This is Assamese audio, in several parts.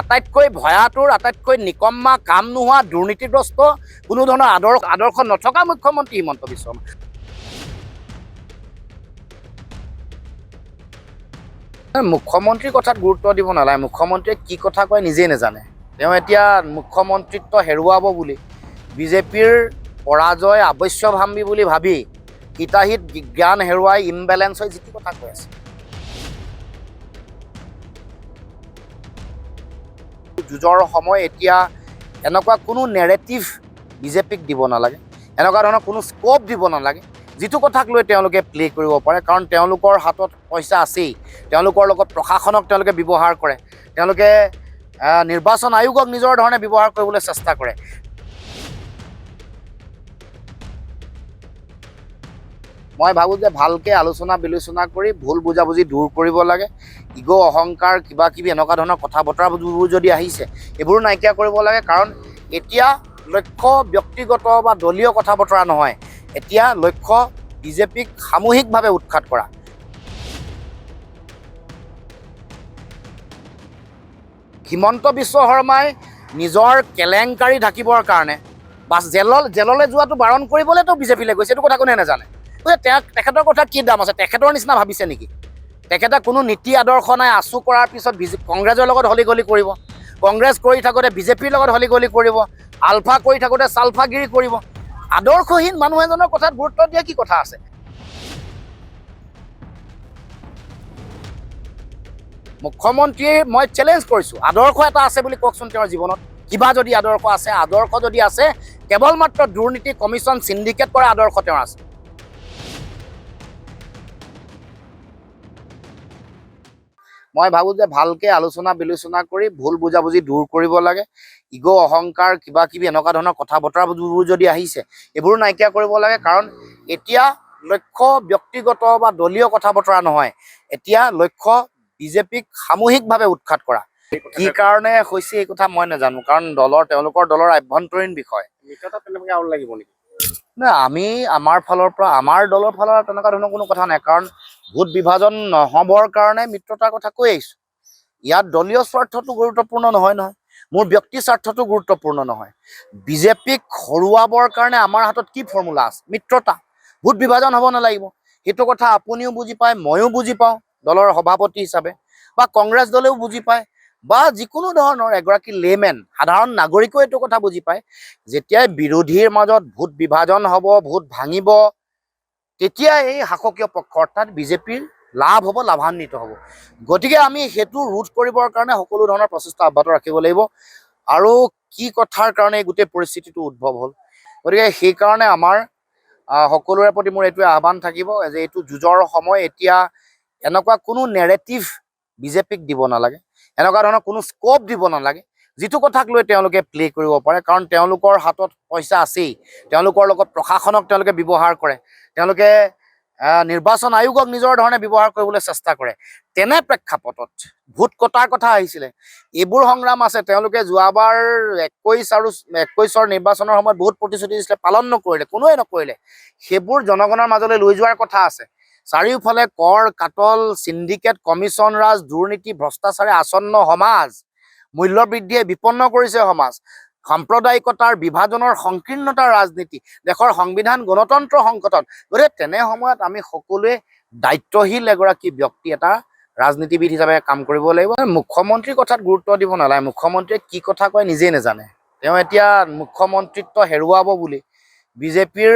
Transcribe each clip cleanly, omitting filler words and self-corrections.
আটাইতকৈ ভয়াতুৰ আটাইতকৈ নিকম্মা কাম নোহোৱা দুৰ্নীতিগ্ৰস্ত কোনো ধৰণৰ আদৰ্শ নথকা মুখ্যমন্ত্ৰী হিমন্ত বিশ্ব শৰ্মা। মুখ্যমন্ত্ৰীৰ কথাত গুৰুত্ব দিব নালাগে। মুখ্যমন্ত্ৰীয়ে কি কথা কয় নিজেই নাজানে। তেওঁ এতিয়া মুখ্যমন্ত্ৰীত্ব হেৰুৱাব বুলি বিজেপিৰ পৰাজয় আৱশ্যভাম্বী বুলি ভাবি হিতাহিত জ্ঞান হেৰুৱাই ইমবেলেঞ্চ হৈ যি কথা কৈ আছে। যুঁজৰ সময় এতিয়া এনেকুৱা কোনো নেৰেটিভ বিজেপিক দিব নালাগে, এনেকুৱা ধৰণৰ কোনো স্কোপ দিব নালাগে যিটো কথাক লৈ তেওঁলোকে প্লে কৰিব পাৰে। কাৰণ তেওঁলোকৰ হাতত পইচা আছেই, তেওঁলোকৰ লগত প্ৰশাসনক তেওঁলোকে ব্যৱহাৰ কৰে, তেওঁলোকে নিৰ্বাচন আয়োগক নিজৰ ধৰণে ব্যৱহাৰ কৰিবলৈ চেষ্টা কৰে। মই ভাবোঁ যে ভালকৈ আলোচনা বিলোচনা কৰি ভুল বুজাবুজি দূৰ কৰিব লাগে। ইগ' অহংকাৰ কিবা কিবি এনেকুৱা ধৰণৰ কথা বতৰাবোৰ যদি আহিছে এইবোৰ নাইকিয়া কৰিব লাগে। কাৰণ এতিয়া লক্ষ্য ব্যক্তিগত বা দলীয় কথা বতৰা নহয়, এতিয়া লক্ষ্য বিজেপিক সামূহিকভাৱে উৎখাত কৰা। হিমন্ত বিশ্ব শৰ্মাই নিজৰ কেলেংকাৰী ঢাকিবৰ কাৰণে বা জেললৈ যোৱাটো বাৰণ কৰিবলৈতো বিজেপিলৈ গৈছে, এইটো কথা কোনে নাজানে। তেখেতৰ কথা কি দাম আছে? তেখেতৰ নিচিনা ভাবিছে নেকি? তেখেতে কোনো নীতি আদৰ্শ নাই। আছু কৰাৰ পিছত কংগ্ৰেছৰ লগত হলিগলি কৰিব, কংগ্ৰেছ কৰি থাকোঁতে বিজেপিৰ লগত হলিগলি কৰিব, আলফা কৰি থাকোঁতে চালফাগিৰি কৰিব। আদৰ্শহীন মানুহ এজনৰ কথাত গুৰুত্ব দিয়া কি কথা আছে? মুখ্যমন্ত্ৰীয়ে মই চেলেঞ্জ কৰিছোঁ, আদৰ্শ এটা আছে বুলি কওকচোন তেওঁৰ জীৱনত। কিবা যদি আদৰ্শ আছে, আদৰ্শ যদি আছে কেৱল মাত্ৰ দুৰ্নীতি কমিশ্যন চিণ্ডিকেট কৰা আদৰ্শ তেওঁৰ আছে। মই ভাবোঁ যে ভালকৈ আলোচনা বিলোচনা কৰি ভুল বুজাবুজি দূৰ কৰিব লাগে। ইগ' অহংকাৰ কিবা কিবি এনেকুৱা ধৰণৰ কথা বতৰাবোৰ যদি আহিছে এইবোৰ নাইকিয়া কৰিব লাগে। কাৰণ এতিয়া লক্ষ্য ব্যক্তিগত বা দলীয় কথা বতৰা নহয়, এতিয়া লক্ষ্য বিজেপিক সামূহিকভাৱে উৎখাত কৰা। কি কাৰণে হৈছে এই কথা মই নাজানো, কাৰণ তেওঁলোকৰ দলৰ আভ্যন্তৰীণ বিষয়। লাগিব নেকি? নাই, আমাৰ ফালৰ পৰা, আমাৰ দলৰ ফালৰ পৰা তেনেকুৱা ধৰণৰ কোনো কথা নাই। কাৰণ ভোট বিভাজন নহ'বৰ কাৰণে মিত্ৰতাৰ কথা কৈ আহিছোঁ। ইয়াত দলীয় স্বাৰ্থটো গুৰুত্বপূৰ্ণ নহয়, মোৰ ব্যক্তি স্বাৰ্থটো গুৰুত্বপূৰ্ণ নহয়। বিজেপিক হৰুৱাবৰ কাৰণে আমাৰ হাতত কি ফৰ্মুলা আছে? মিত্ৰতা। ভোট বিভাজন হ'ব নালাগিব, সেইটো কথা আপুনিও বুজি পায়, ময়ো বুজি পাওঁ দলৰ সভাপতি হিচাপে, বা কংগ্ৰেছ দলেও বুজি পায়, বা যিকোনো ধৰণৰ এগৰাকী লেমেন সাধাৰণ নাগৰিকেও এইটো কথা বুজি পায়। যেতিয়াই বিৰোধীৰ মাজত ভোট বিভাজন হ'ব, ভোট ভাঙিব, তেতিয়া এই শাসকীয় পক্ষ অৰ্থাৎ বিজেপিৰ লাভ হ'ব, লাভান্বিত হ'ব। গতিকে আমি সেইটো ৰোধ কৰিবৰ কাৰণে সকলো ধৰণৰ প্ৰচেষ্টা অব্যাহত ৰাখিব লাগিব। আৰু কি কথাৰ কাৰণে এই গোটেই পৰিস্থিতিটো উদ্ভৱ হ'ল, গতিকে সেইকাৰণে আমাৰ সকলোৰে প্ৰতি মোৰ এইটোৱে আহ্বান থাকিব যে এইটো যুঁজৰ সময় এতিয়া এনেকুৱা কোনো নেৰেটিভ বিজেপিক দিব নালাগে, এনেকুৱা ধৰণৰ কোনো স্কোপ দিব নালাগে যিটো কথাক লৈ তেওঁলোকে প্লে কৰিব পাৰে। কাৰণ তেওঁলোকৰ হাতত পইচা আছেই, তেওঁলোকৰ লগত প্ৰশাসনক তেওঁলোকে ব্যৱহাৰ কৰে, তেওঁলোকে নিৰ্বাচন আয়োগক নিজৰ ধৰণে ব্যৱহাৰ কৰিবলৈ চেষ্টা কৰে। তেনে প্ৰেক্ষাপটত ভোট কটাৰ কথা আহিছিলে, এইবোৰ সংগ্ৰাম আছে। তেওঁলোকে যোৱাবাৰ 21 নিৰ্বাচনৰ সময়ত বহুত প্ৰতিশ্ৰুতি দিছিলে, পালন নকৰিলে, কোনোৱে নকৰিলে। সেইবোৰ জনগণৰ মাজলৈ লৈ যোৱাৰ কথা আছে। চাৰিওফালে কৰ কাটল, চিণ্ডিকেট, কমিশ্যন ৰাজ, দুৰ্নীতি, ভ্ৰষ্টাচাৰে আসন্ন সমাজ, মূল্য বৃদ্ধিয়ে বিপন্ন কৰিছে সমাজ, সাম্প্ৰদায়িকতাৰ বিভাজনৰ সংকীৰ্ণতাৰ ৰাজনীতি, দেশৰ সংবিধান গণতন্ত্ৰ সংকটত। গতিকে তেনে সময়ত আমি সকলোৱে দায়িত্বশীল এগৰাকী ব্যক্তি, এটা ৰাজনীতিবিদ হিচাপে কাম কৰিব লাগিব। মুখ্যমন্ত্ৰীৰ কথাত গুৰুত্ব দিব নালাগে। মুখ্যমন্ত্ৰীয়ে কি কথা কয় নিজেই নাজানে। তেওঁ এতিয়া মুখ্যমন্ত্ৰীত্ব হেৰুৱাব বুলি বিজেপিৰ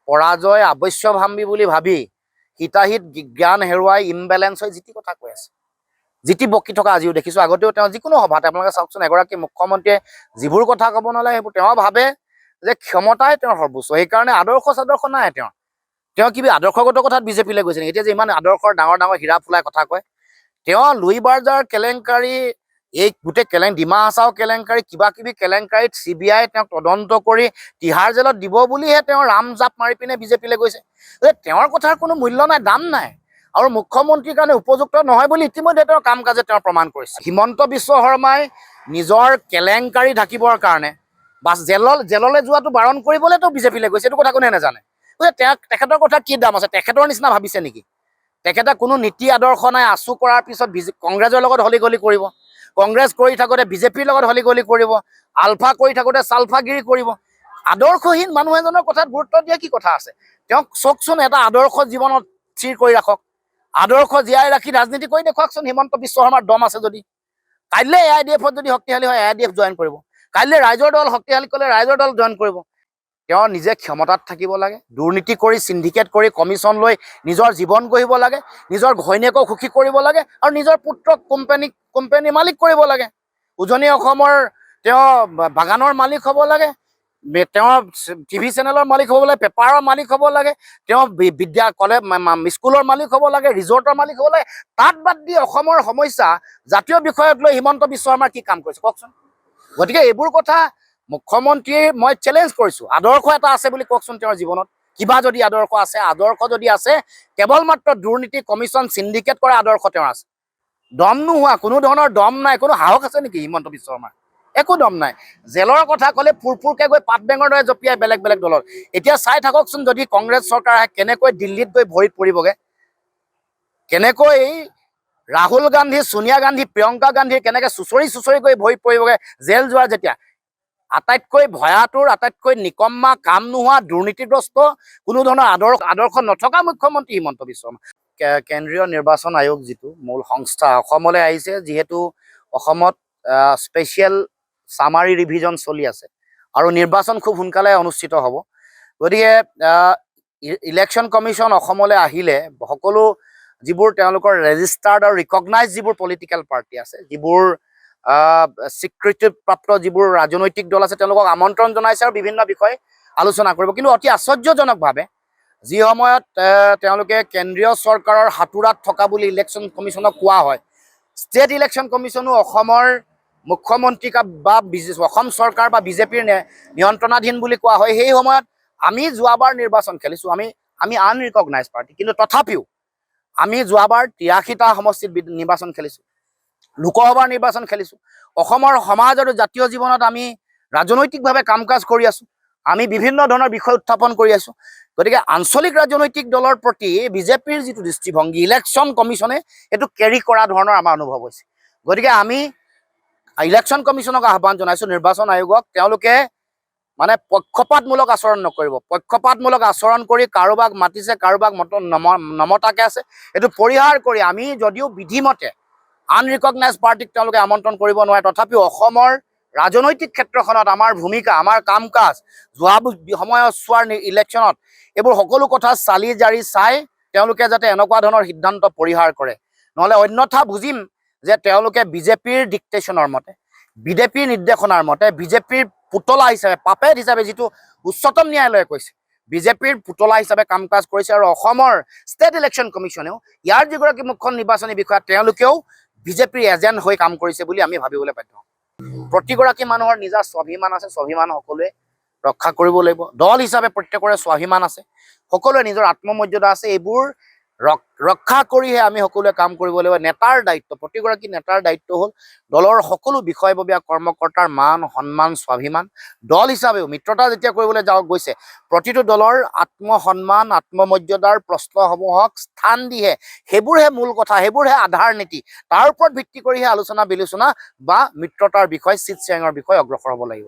পৰাজয় আৱশ্যভাম্বী বুলি ভাবি হিতাহিত জ্ঞান হেৰুৱাই ইমবেলেঞ্চ হৈ যি কথা কৈ আছে, যি বকি থকা আজিও দেখিছোঁ। আগতেও তেওঁ যিকোনো সভাতে আপোনালোকে চাওকচোন, এগৰাকী মুখ্যমন্ত্ৰীয়ে যিবোৰ কথা ক'ব নালাগে সেইবোৰ তেওঁ ভাবে যে ক্ষমতাই তেওঁৰ সৰ্বোচ্চ, সেইকাৰণে আদৰ্শ নাই তেওঁ কিবা আদৰ্শগত কথাত বিজেপিলৈ গৈছে নেকি? এতিয়া যে ইমান আদৰ্শৰ ডাঙৰ ডাঙৰ হীৰা ফুলাই কথা কয়, তেওঁ লুই বাৰ্জাৰ কেলেংকাৰী, এই গোটেই ডিমা হাছাও কেলেংকাৰী, কিবা কিবি কেলেংকাৰীত CBI তেওঁক তদন্ত কৰি তিহাৰ জেলত দিব বুলিহে তেওঁ ৰাম জাপ মাৰি পিনে বিজেপিলৈ গৈছে। তেওঁৰ কথাৰ কোনো মূল্য নাই, দাম নাই, আৰু মুখ্যমন্ত্ৰীৰ কাৰণে উপযুক্ত নহয় বুলি ইতিমধ্যে তেওঁৰ কাম কাজে তেওঁ প্ৰমাণ কৰিছে। হিমন্ত বিশ্ব শৰ্মাই নিজৰ কেলেংকাৰী ঢাকিবৰ কাৰণে বা জেললৈ যোৱাটো বাৰণ কৰিবলৈতো বিজেপিলৈ গৈছে, এইটো কথা কোনে নাজানে। তেখেতৰ কথা কি দাম আছে? তেখেতৰ নিচিনা ভাবিছে নেকি? তেখেতে কোনো নীতি আদৰ্শ নাই। আছু কৰাৰ পিছত কংগ্ৰেছৰ লগত হলিগলি কৰিব, কংগ্ৰেছ কৰি থাকোঁতে বিজেপিৰ লগত হলিগলি কৰিব, আলফা কৰি থাকোঁতে চালফাগিৰি কৰিব। আদৰ্শহীন মানুহ এজনৰ কথাত গুৰুত্ব দিয়া কি কথা আছে? তেওঁক চাওকচোন এটা আদৰ্শ জীৱনত স্থিৰ কৰি ৰাখক, আদৰ্শ জীয়াই ৰাখি ৰাজনীতি কৰি দেখুৱাকচোন। হিমন্ত বিশ্ব শৰ্মাৰ দম আছে যদি, কাইলৈ AIDF-ত যদি শক্তিশালী হয় AIDF জইন কৰিব, কাইলৈ ৰাইজৰ দল শক্তিশালী কৰিলে ৰাইজৰ দল জইন কৰিব। তেওঁ নিজে ক্ষমতাত থাকিব লাগে, দুৰ্নীতি কৰি চিণ্ডিকেট কৰি কমিশ্যন লৈ নিজৰ জীৱন গঢ়িব লাগে, নিজৰ ঘৈণীয়েকক সুখী কৰিব লাগে আৰু নিজৰ পুত্ৰক কোম্পানী মালিক কৰিব লাগে। উজনি অসমৰ তেওঁ বাগানৰ মালিক হ'ব লাগে, তেওঁ TV চেনেলৰ মালিক হ'ব লাগে, পেপাৰৰ মালিক হ'ব লাগে, তেওঁ স্কুলৰ মালিক হ'ব লাগে, ৰিজৰ্টৰ মালিক হ'ব লাগে। তাত বাদ দি অসমৰ সমস্যা জাতীয় বিষয়ক লৈ হিমন্ত বিশ্ব শৰ্মাৰ কি কাম কৰিছে কওকচোন? গতিকে এইবোৰ কথা মুখ্যমন্ত্ৰীয়ে মই চেলেঞ্জ কৰিছোঁ। আদৰ্শ এটা আছে বুলি কওকচোন তেওঁৰ জীৱনত, কিবা যদি আদৰ্শ আছে, আদৰ্শ যদি আছে কেৱল মাত্ৰ দুৰ্নীতি কমিশ্যন চিণ্ডিকেট কৰা আদৰ্শ তেওঁৰ আছে। দম নোহোৱা, কোনো ধৰণৰ দম নাই, কোনো সাহস আছে নেকি হিমন্ত বিশ্ব শৰ্মাৰ? একো দম নাই। জেলৰ কথা ক'লে ফুৰফুৰকৈ গৈ পাত বেঙৰ দৰে জঁপিয়াই বেলেগ বেলেগ দলৰ। এতিয়া চাই থাককচোন, যদি কংগ্ৰেছ চৰকাৰ আহে কেনেকৈ দিল্লীত গৈ ভৰিত পৰিবগৈ, কেনেকৈ ৰাহুল গান্ধী, সোনিয়া গান্ধী, প্ৰিয়ংকা গান্ধী কেনেকৈ চুচৰি গৈ ভৰিত পৰিবগৈ জেল যোৱাৰ যেতিয়া। আটাইতকৈ ভয়াতুৰ, আটাইতকৈ নিকম্মা, কাম নোহোৱা, দুৰ্নীতিগ্ৰস্ত, কোনো ধৰণৰ আদৰ্শ নথকা মুখ্যমন্ত্ৰী হিমন্ত বিশ্ব শৰ্মা। কেন্দ্ৰীয় নিৰ্বাচন আয়োগ যিটো মূল সংস্থা অসমলৈ আহিছে, যিহেতু অসমত স্পেচিয়েল চামাৰী ৰিভিজন চলি আছে আৰু নিৰ্বাচন খুব সোনকালে অনুষ্ঠিত হ'ব। গতিকে ইলেকশ্যন কমিশ্যন অসমলৈ আহিলে সকলো যিবোৰ তেওঁলোকৰ ৰেজিষ্টাৰ্ড আৰু ৰিকগনাইজ যিবোৰ পলিটিকেল পাৰ্টি আছে, যিবোৰ স্বীকৃতিপ্ৰাপ্ত যিবোৰ ৰাজনৈতিক দল আছে, তেওঁলোকক আমন্ত্ৰণ জনাইছে আৰু বিভিন্ন বিষয় আলোচনা কৰিব। কিন্তু অতি আশ্চৰ্যজনকভাৱে যি সময়ত তেওঁলোকে কেন্দ্ৰীয় চৰকাৰৰ হাতোৰাত থকা বুলি ইলেকশ্যন কমিশ্যনক কোৱা হয়, ষ্টেট ইলেকশ্যন কমিশ্যনো অসমৰ মুখ্যমন্ত্ৰীক বা অসম চৰকাৰ বা বিজেপিৰ নিয়ন্ত্ৰণাধীন বুলি কোৱা হয়। সেই সময়ত আমি যোৱাবাৰ নিৰ্বাচন খেলিছোঁ, আমি আনৰিকগনাইজ পাৰ্টি, কিন্তু তথাপিও আমি যোৱাবাৰ 83টা সমষ্টিত নিৰ্বাচন খেলিছোঁ, লোকসভাৰ নিৰ্বাচন খেলিছোঁ। অসমৰ সমাজ আৰু জাতীয় জীৱনত আমি ৰাজনৈতিকভাৱে কাম কাজ কৰি আছোঁ, আমি বিভিন্ন ধৰণৰ বিষয় উত্থাপন কৰি আছোঁ। গতিকে আঞ্চলিক ৰাজনৈতিক দলৰ প্ৰতি বিজেপিৰ যিটো দৃষ্টিভংগী ইলেকশ্যন কমিশ্যনে এইটো কেৰি কৰা ধৰণৰ আমাৰ অনুভৱ হৈছে। গতিকে আমি ইলেকশ্যন কমিশ্যনক আহ্বান জনাইছোঁ, নিৰ্বাচন আয়োগক, তেওঁলোকে মানে পক্ষপাতমূলক আচৰণ নকৰিব। পক্ষপাতমূলক আচৰণ কৰি কাৰোবাক মাতিছে, কাৰোবাক নমতাকে আছে, এইটো পৰিহাৰ কৰি আমি যদিও বিধিমতে আনৰিকগনাইজ পাৰ্টিক তেওঁলোকে আমন্ত্ৰণ কৰিব নোৱাৰে, তথাপিও অসমৰ ৰাজনৈতিক ক্ষেত্ৰখনত আমাৰ ভূমিকা, আমাৰ কাম কাজ, যোৱা সময়ত চোৱাৰ ইলেকশ্যনত এইবোৰ সকলো কথা চালি জাৰি চাই তেওঁলোকে যাতে এনেকুৱা ধৰণৰ সিদ্ধান্ত পৰিহাৰ কৰে, নহ'লে অন্যথা বুজিম যে তেওঁলোকে বিজেপিৰ ডিক্টেশ্যনৰ মতে, বিজেপিৰ নিৰ্দেশনাৰ মতে, বিজেপিৰ পুতলা হিচাপে, পাপেট হিচাপে, যিটো উচ্চতম ন্যায়ালয়ে কৈছে বিজেপিৰ পুতলা হিচাপে কাম কাজ কৰিছে। আৰু অসমৰ ষ্টেট ইলেকশ্যন কমিশ্যনেও ইয়াৰ যিগৰাকী মুখ্য নিৰ্বাচনী বিষয়া তেওঁলোকেও বিজেপিৰ এজেণ্ট হৈ কাম কৰিছে বুলি আমি ভাবিবলৈ বাধ্য হওঁ। প্ৰতিগৰাকী মানুহৰ নিজা স্বাভিমান আছে, স্বাভিমান সকলোৱে ৰক্ষা কৰিব লাগিব। দল হিচাপে প্ৰত্যেকৰে স্বাভিমান আছে, সকলোৱে নিজৰ আত্মমৰ্যাদা আছে, এইবোৰ ৰক্ষা কৰিহে আমি সকলোৱে কাম কৰিব লাগিব। নেতাৰ দায়িত্ব, প্ৰতিগৰাকী নেতাৰ দায়িত্ব হ'ল দলৰ সকলো বিষয়ববীয়া কৰ্মকৰ্তাৰ মান, সন্মান, স্বাভিমান। দল হিচাপেও মিত্ৰতা যেতিয়া কৰিবলৈ গৈছে, প্ৰতিটো দলৰ আত্মসন্মান, আত্মমৰ্যাদাৰ প্ৰশ্নসমূহক স্থান দিহে, সেইবোৰহে মূল কথা, সেইবোৰহে আধাৰ নীতি, তাৰ ওপৰত ভিত্তি কৰিহে আলোচনা বিলোচনা বা মিত্ৰতাৰ বিষয়, চিট শ্বেয়াৰিঙৰ বিষয় অগ্ৰসৰ হ'ব লাগিব।